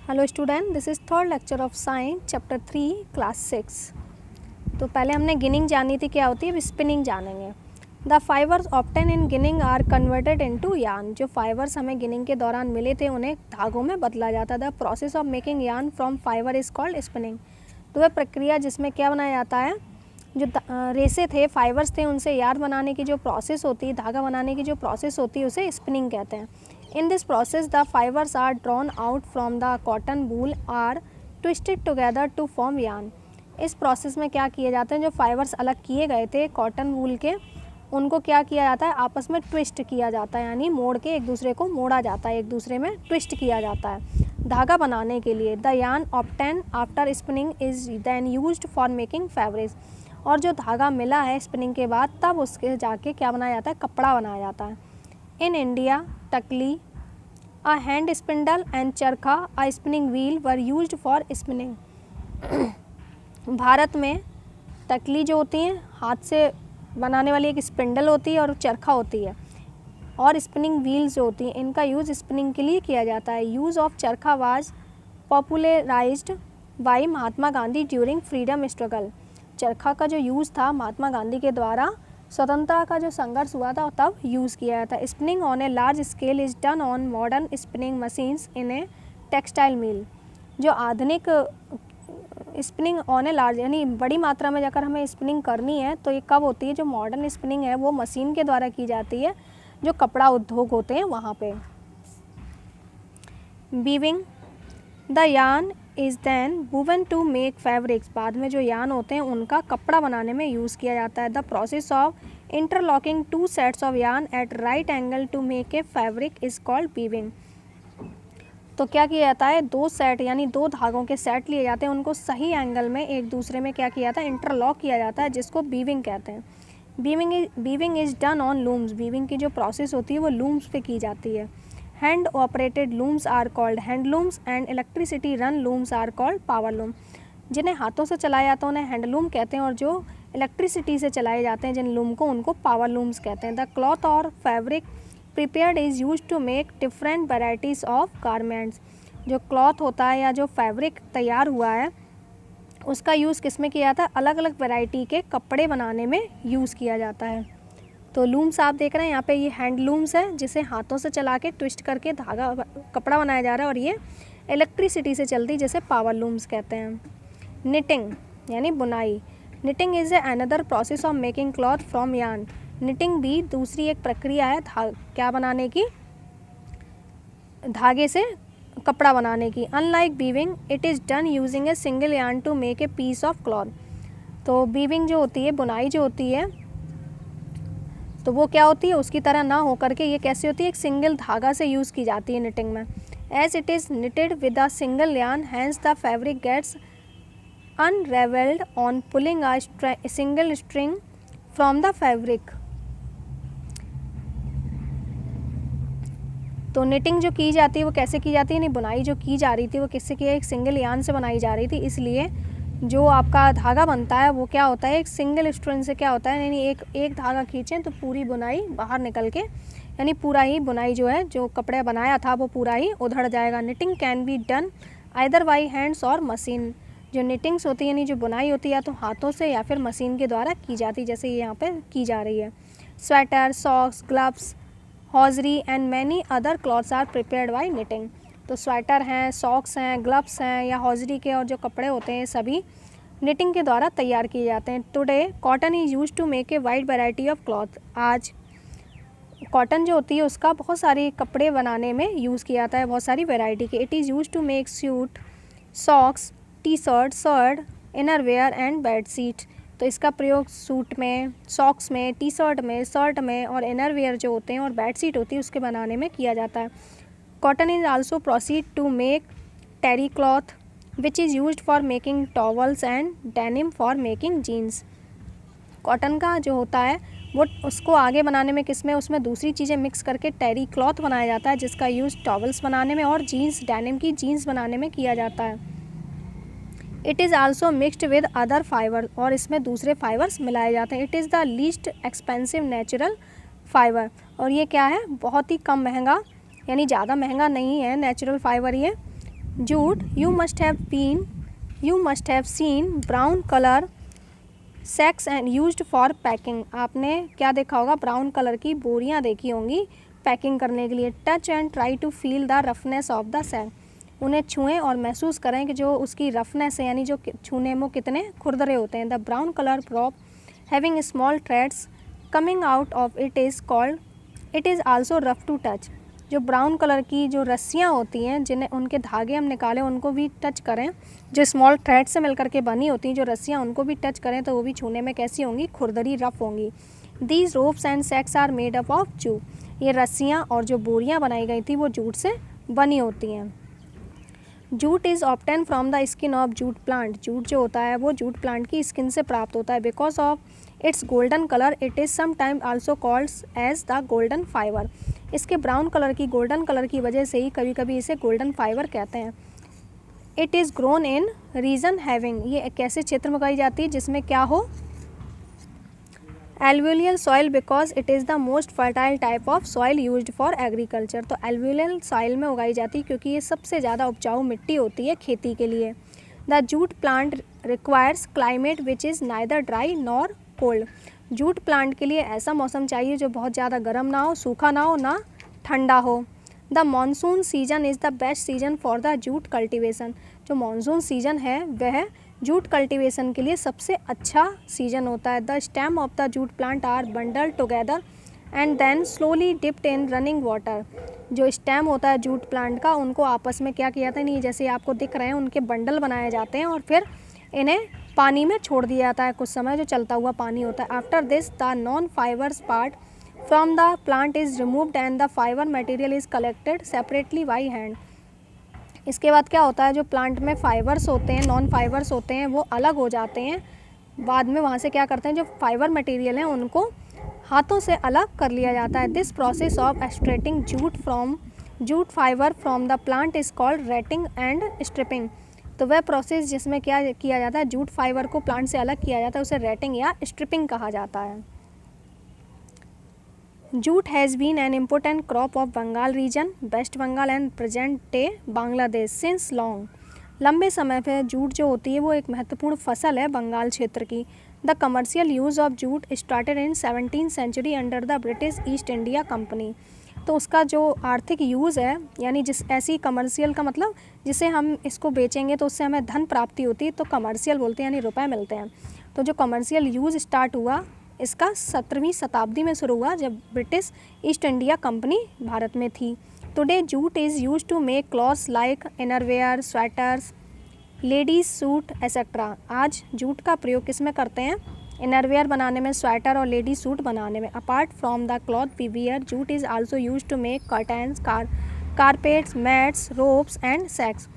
Hello student, this is third lecture of science chapter 3 class 6। तो पहले हमने ginning जानी थी क्या होती है, अब स्पिनिंग जानेंगे। The fibres obtain in ginning are converted into yarn. जो फाइबर्स हमें गिनिंग के दौरान मिले थे उन्हें धागों में बदला जाता है। The process of making yarn from fibre is called spinning. तो वह प्रक्रिया जिसमें क्या बनाया जाता है, जो रेसे थे, फाइबर्स थे, उनसे यार्न बनाने की जो प्रोसेस होती है, धागा बनाने की जो प्रोसेस होती है, उसे स्पिनिंग कहते हैं। In this process, the fibers are drawn out from the cotton wool are twisted together to form yarn. इस प्रोसेस में क्या किए जाते हैं, जो फाइबर्स अलग किए गए थे कॉटन वूल के, उनको क्या किया जाता है, आपस में ट्विस्ट किया जाता है, यानी मोड़ के एक दूसरे को मोड़ा जाता है, एक दूसरे में ट्विस्ट किया जाता है धागा बनाने के लिए। The yarn obtain after spinning is then used for making fabrics. और जो धागा मिला है स्पिनिंग के बाद, तब उसके जाके क्या बनाया जाता है, कपड़ा बनाया जाता है। In India, takli, a hand spindle and चरखा, a spinning wheel were used for spinning. Bharat में टकली जो होती हैं, हाथ से बनाने वाली एक स्पिंडल होती है और चरखा होती है, और स्पिनिंग व्हील्स जो होती हैं, इनका यूज़ स्पिनिंग के लिए किया जाता है। Use of charkha was popularised by Mahatma Gandhi during freedom struggle. चरखा का जो यूज़ था महात्मा गांधी के द्वारा स्वतंत्रता का जो संघर्ष हुआ था तब यूज़ किया जाता है। Spinning on a large scale is done on modern spinning machines in a textile mill. जो आधुनिक स्पिनिंग ऑन ए लार्ज यानी बड़ी मात्रा में जाकर हमें स्पिनिंग करनी है तो ये कब होती है, जो मॉडर्न स्पिनिंग है वो मशीन के द्वारा की जाती है, जो कपड़ा उद्योग होते हैं वहाँ पे। Weaving, the yarn is then woven to make fabrics. बाद में जो यार्न होते हैं उनका कपड़ा बनाने में यूज़ किया जाता है। The process of interlocking two sets of yarn at right angle to make a fabric is called weaving. तो क्या किया जाता है, दो सेट यानी दो धागों के सेट लिए जाते हैं, उनको सही एंगल में एक दूसरे में क्या किया जाता है, इंटरलॉक किया जाता है, जिसको वीविंग कहते हैं। Weaving is done on looms. Weaving की जो प्रोसेस होती है वो लूम्स पे की जाती है। Hand operated looms are called handlooms and electricity run looms are called power loom. जिन्हें हाथों से चलाया जाता है उन्हें हैंडलूम कहते हैं, और जो इलेक्ट्रिसिटी से चलाए जाते हैं जिन लूम को, उनको पावर लूम्स कहते हैं। द क्लॉथ और fabric prepared is use to make different varieties of garments. जो क्लॉथ होता है या जो फैब्रिक तैयार हुआ है उसका यूज़ किस में किया जाता है, अलग अलग वैरायटी के कपड़े बनाने में यूज़ किया जाता है। तो लूम्स आप देख रहे हैं यहाँ पे, ये हैंड लूम्स है जिसे हाथों से चला के ट्विस्ट करके धागा कपड़ा बनाया जा रहा है, और ये इलेक्ट्रिसिटी से चलती जिसे पावर लूम्स कहते हैं। निटिंग यानी बुनाई। Knitting is another process of making cloth from yarn. Knitting भी दूसरी एक प्रक्रिया है क्या बनाने की, धागे से कपड़ा बनाने की। Unlike weaving it is done using a single yarn to make a piece of cloth. तो वीविंग जो होती है, बुनाई जो होती है, तो वो क्या होती है, उसकी तरह ना हो करके ये कैसी होती है, एक सिंगल धागा से यूज़ की जाती है निटिंग में। As it is knitted with a single yarn, hence the fabric gets unravelled on pulling a single string from the fabric. तो निटिंग जो की जाती है वो कैसे की जाती है, नहीं बुनाई जो की जा रही थी वो किससे की है, एक सिंगल यार्न से बनाई जा रही थी, इसलिए जो आपका धागा बनता है वो क्या होता है, एक सिंगल स्ट्रिंग से क्या होता है, यानी एक धागा खींचें तो पूरी बुनाई बाहर निकल के, यानी पूरा ही बुनाई जो है, जो कपड़े बनाया था वो पूरा ही उधड़ जाएगा। Knitting can be done either by hands और मशीन। जो निटिंग्स होती है यानी जो बुनाई होती है या तो हाथों से या फिर मशीन के द्वारा की जाती है, जैसे ये यहाँ पर की जा रही है। Sweater, socks, gloves, hosiery and many other clothes are prepared by knitting. तो स्वेटर हैं, सॉक्स हैं, ग्लव्स हैं या हॉजरी के और जो कपड़े होते हैं सभी निटिंग के द्वारा तैयार किए जाते हैं। Today cotton is use to make a wide variety of cloth. आज कॉटन जो होती है उसका बहुत सारी कपड़े बनाने में यूज़ किया जाता है, बहुत सारी वैरायटी के। It is use to make suit, socks, T shirt, shirt, inner wear and bed sheet. तो इसका प्रयोग सूट में, सॉक्स में, टी शर्ट में, शर्ट में और इनर वेयर जो होते हैं और बेड शीट होती है उसके बनाने में किया जाता है। Cotton is also processed to make terry cloth which is used for making towels and denim for making jeans. Cotton का जो होता है वो उसको आगे बनाने में किस में, उसमें दूसरी चीज़ें मिक्स करके टेरी क्लॉथ बनाया जाता है, जिसका यूज़ टॉवल्स बनाने में और जीन्स, डेनिम की जीन्स बनाने में किया जाता है। It is also mixed with other fibre, और इसमें दूसरे फाइबर्स मिलाए जाते हैं। It is the least expensive natural fibre, और ये क्या है, बहुत ही कम महंगा, यानी ज़्यादा महंगा नहीं है नेचुरल फाइबर ये। jute, you must have seen brown color sacks and used for packing. आपने क्या देखा होगा, ब्राउन कलर की बोरियां देखी होंगी पैकिंग करने के लिए. Touch and try to feel the roughness of the sack. उन्हें छुएं और महसूस करें कि जो उसकी रफनेस है, यानी जो छूने में कितने खुरदरे होते हैं. The brown colour rope having small threads coming out of it is also rough to touch. जो ब्राउन कलर की जो रस्सियाँ होती हैं, जिन्हें उनके धागे हम निकालें, उनको भी टच करें, जो स्मॉल थ्रेड से मिलकर के बनी होती हैं जो रस्सियाँ, उनको भी टच करें तो वो भी छूने में कैसी होंगी, खुरदरी, रफ होंगी. These ropes and sacks are made up of jute. ये रस्सियाँ और जो बोरियाँ बनाई गई थी वो जूट से बनी होती हैं. Jute is obtain from the skin of jute plant. Jute जो होता है वो जूट प्लांट की स्किन से प्राप्त होता है. Because of its golden colour it is sometime also called as the golden fibre. इसके ब्राउन कलर की, गोल्डन कलर की वजह से ही कभी कभी इसे गोल्डन फाइबर कहते हैं. It is grown in region having. ये एक ऐसे क्षेत्र में उगाई जाती है जिसमें क्या हो, alluvial soil, because it is the most fertile type of soil used for agriculture. तो एल्यूवियल सॉइल में उगाई जाती है क्योंकि ये सबसे ज़्यादा उपजाऊ मिट्टी होती है खेती के लिए. The jute plant requires climate which is neither dry nor cold. Jute plant के लिए ऐसा मौसम चाहिए जो बहुत ज़्यादा गर्म ना हो, सूखा ना हो, ना ठंडा हो. The monsoon season is the best season for the jute cultivation. जो मानसून सीजन है वह जूट कल्टिवेशन के लिए सबसे अच्छा सीजन होता है. The stem of the jute plant are bundle together and then slowly dipped in running water. जो स्टेम होता है जूट प्लांट का, उनको आपस में क्या किया जाता है, नहीं जैसे आपको दिख रहे हैं, उनके बंडल बनाए जाते हैं और फिर इन्हें पानी में छोड़ दिया जाता है कुछ समय, जो चलता हुआ पानी होता है. After this the non fibres part from the plant is removed and the fibre material is collected separately by hand. इसके बाद क्या होता है, जो प्लांट में फाइबर्स होते हैं, नॉन फाइबर्स होते हैं, वो अलग हो जाते हैं. बाद में वहाँ से क्या करते हैं, जो फाइबर मटेरियल हैं उनको हाथों से अलग कर लिया जाता है. This process of extracting jute fibre from the plant is called retting and stripping. तो वह प्रोसेस जिसमें क्या किया जाता है, जूट फाइबर को प्लांट से अलग किया जाता है, उसे रेटिंग या स्ट्रिपिंग कहा जाता है. Jute has been an important crop of Bengal region, west Bengal and present day Bangladesh since long. लंबे समय पर जूट जो होती है वो एक महत्वपूर्ण फसल है बंगाल क्षेत्र की. The commercial use of jute started in 17th century under the British East India Company. तो उसका जो आर्थिक यूज़ है, यानी जिस ऐसी कमर्शियल का मतलब जिसे हम इसको बेचेंगे तो उससे हमें धन प्राप्ति होती है, तो कमर्शियल बोलते हैं, यानी रुपए मिलते हैं. तो जो कमर्शियल यूज़ स्टार्ट हुआ इसका 17वीं शताब्दी में शुरू हुआ, जब British East India Company Bharat में थी. Today jute is use to make clothes like innerwear, sweaters, ladies suit etcetera. आज जूट का प्रयोग किस में करते हैं, इनरवेयर बनाने में, स्वेटर और लेडीज सूट बनाने में. Apart from the cloth we wear jute is also use to make curtains, carpets, mats, ropes and sacks.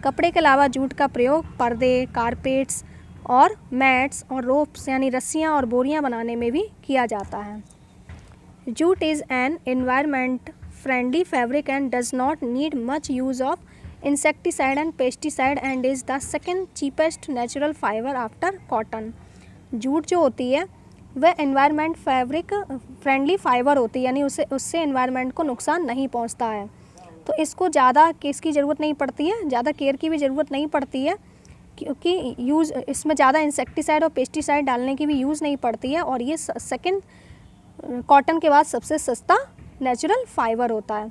कपड़े के अलावा जूट का प्रयोग पर्दे, कारपेट्स और मैट्स और रोप्स यानी रस्सियाँ और बोरियाँ बनाने में भी किया जाता है. Jute is an environment friendly fabric and does not need much use of insecticide and pesticide and is the second cheapest natural fibre after cotton. Jute जो होती है वह एनवायरनमेंट फैब्रिक फ्रेंडली फाइबर होती है, यानी उससे एनवायरनमेंट को नुकसान नहीं पहुंचता है. तो इसको ज़्यादा केस की ज़रूरत नहीं पड़ती है, ज़्यादा केयर की भी ज़रूरत नहीं पड़ती है, क्योंकि यूज़ इसमें ज़्यादा इंसेक्टिसाइड और पेस्टिसाइड डालने की भी यूज़ नहीं पड़ती है. और ये सेकंड कॉटन के बाद सबसे सस्ता नेचुरल फाइबर होता है.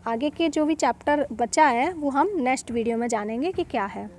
आगे के जो भी चैप्टर बचा है वो हम नेक्स्ट वीडियो में जानेंगे कि क्या है.